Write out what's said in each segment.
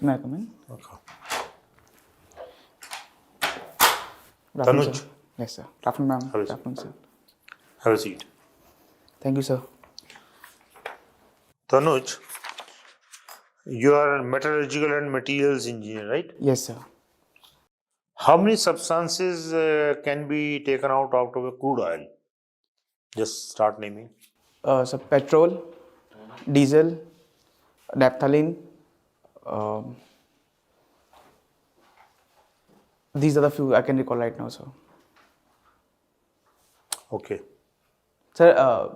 May I come in? Okay. Good afternoon, Tanuj, sir. Yes, sir. Good afternoon, ma'am. have a Good seat. afternoon, sir. Have a seat. Thank you, sir. Tanuj, you are a metallurgical and materials engineer, right? Yes, sir. How many substances can be taken out of a crude oil? Just start naming. So petrol, diesel, naphthalene. Um, these are the few I can recall right now, sir. Okay. Sir,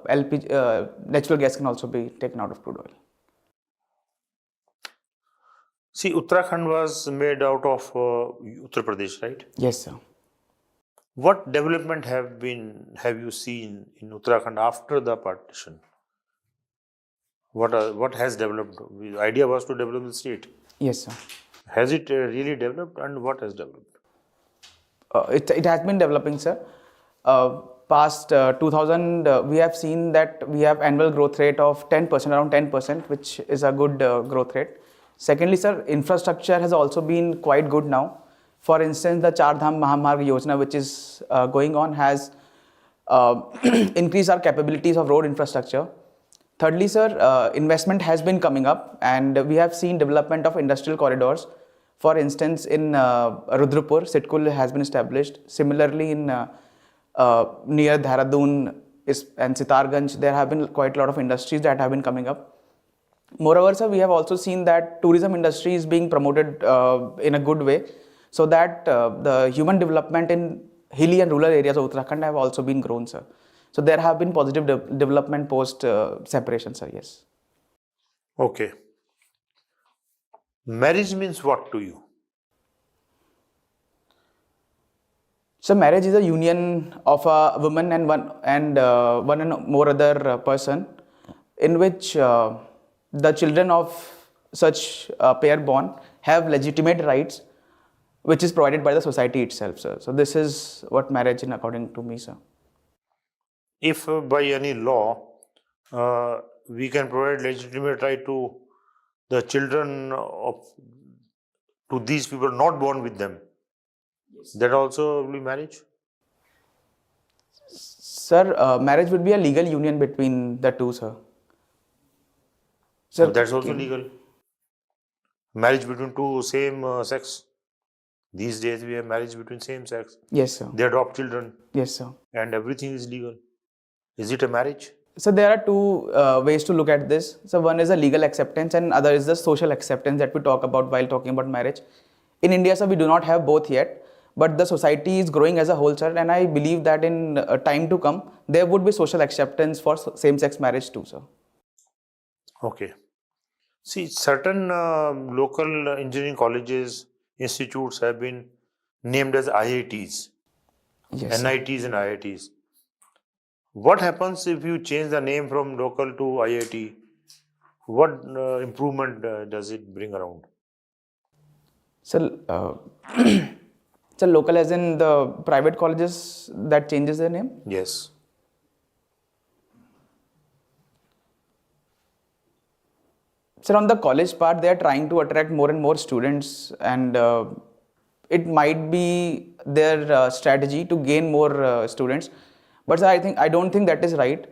LPG, natural gas can also be taken out of crude oil. See, Uttarakhand was made out of Uttar Pradesh, right? Yes, sir. What development have you seen in Uttarakhand after the partition? What has developed? The idea was to develop the state. Yes, sir. Has it really developed, and what has developed? It has been developing, sir. Past 2000, we have seen that we have annual growth rate of 10%, around 10%, which is a good growth rate. Secondly, sir, infrastructure has also been quite good now. For instance, the Char Dham Mahamarg Yojana, which is going on, has increased our capabilities of road infrastructure. Thirdly, sir, investment has been coming up, and we have seen development of industrial corridors. For instance, in Rudrapur, Sitkul has been established. Similarly, in near Dehradun and Sitarganj, there have been quite a lot of industries that have been coming up. Moreover, sir, we have also seen that tourism industry is being promoted in a good way, so that the human development in hilly and rural areas of Uttarakhand have also been grown, sir. So there have been positive development post separation, sir. Yes. Okay. Marriage means what to you? So marriage is a union of a woman and one and more other person, in which the children of such pair born have legitimate rights, which is provided by the society itself, sir. So this is what marriage is according to me, sir. If by any law we can provide legitimate right to the children of to these people not born with them, that also will be marriage. Sir, marriage would be a legal union between the two, sir. Sir, That's also legal. Marriage between two same sex. These days we have marriage between same sex. yes, sir. They adopt children Yes, sir. and everything is legal. Is it a marriage? So there are two ways to look at this. So one is the legal acceptance and other is the social acceptance that we talk about while talking about marriage. In India, sir, we do not have both yet, but the society is growing as a whole, sir, and I believe that in time to come, there would be social acceptance for same-sex marriage too, sir. Okay. See, certain local engineering colleges, institutes have been named as IITs, Yes, sir. NITs and IITs. What happens if you change the name from local to IIT? What improvement does it bring around? So, so local as in the private colleges that changes their name? Yes. Sir, on the college part, they are trying to attract more and more students, and it might be their strategy to gain more students. But sir, I don't think that is right.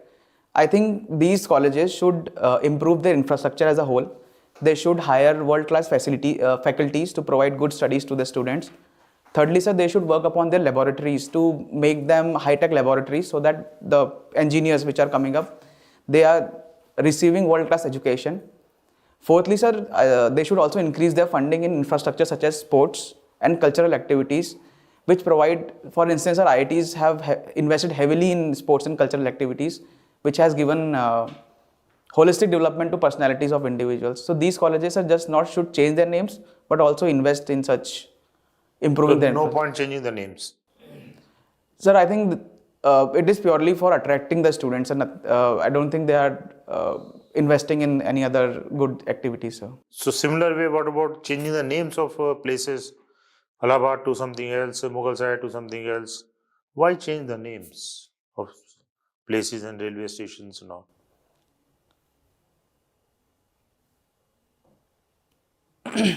I think these colleges should improve their infrastructure as a whole. They should hire world-class faculties to provide good studies to the students. Thirdly, sir, they should work upon their laboratories to make them high-tech laboratories so that the engineers which are coming up, they are receiving world-class education. Fourthly, sir, they should also increase their funding in infrastructure such as sports and cultural activities, which provide, for instance, our IITs have invested heavily in sports and cultural activities, which has given holistic development to personalities of individuals. So these colleges are just not should change their names, but also invest in such So improving their no infrastructure. point changing the names. Sir, I think it is purely for attracting the students, and I don't think they are investing in any other good activities, sir. So similar way, what about changing the names of places? Allahabad to something else, Mughal Sahib to something else. Why change the names of places and railway stations and all?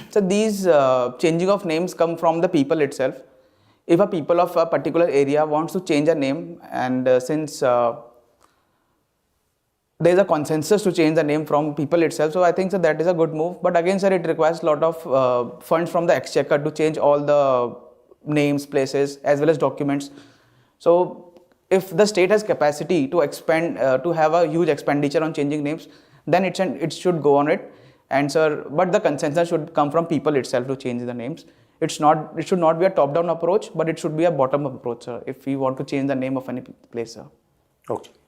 So these changing of names come from the people itself. If a people of a particular area wants to change a name, and since there is a consensus to change the name from people itself, so I think so that is a good move. But again, sir, it requires a lot of funds from the exchequer to change all the names, places, as well as documents. So if the state has capacity to expand, to have a huge expenditure on changing names, then it should go on it. And sir, but the consensus should come from people itself to change the names. It should not be a top-down approach, but it should be a bottom-up approach, sir, if we want to change the name of any place, sir. Okay.